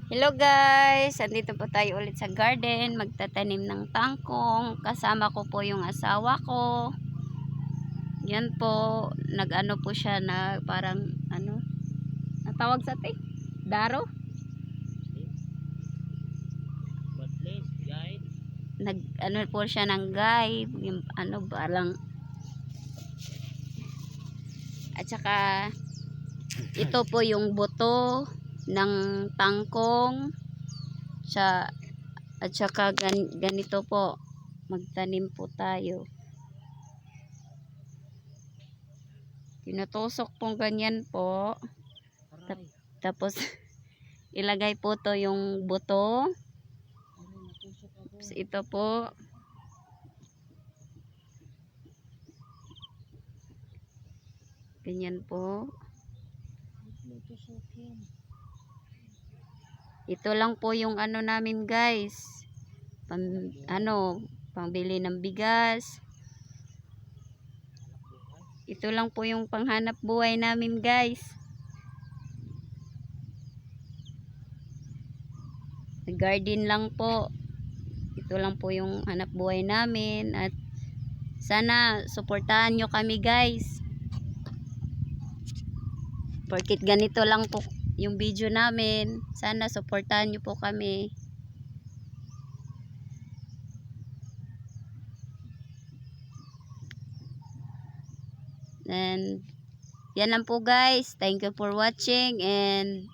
Hello guys, andito po tayo ulit sa garden, magtatanim ng tangkong. Kasama ko po yung asawa ko. Yan po, nag-ano po siya na parang ano, natawag sa te? Daro? Nag-ano po siya ng guide, yung ano parang at saka ito po yung buto ng tangkong at saka ganito po, magtanim po tayo. Tinutusok pong ganyan po. Tapos ilagay po to yung buto. Tapos ito po. Ganyan po. Ito lang po yung ano namin guys. Pangbili ng bigas. Ito lang po yung panghanap buhay namin guys. Garden lang po. Ito lang po yung hanap buhay namin at sana suportahan nyo kami guys. Porkit ganito lang po yung video namin. Sana suportahan nyo po kami. And yan lang po guys. Thank you for watching and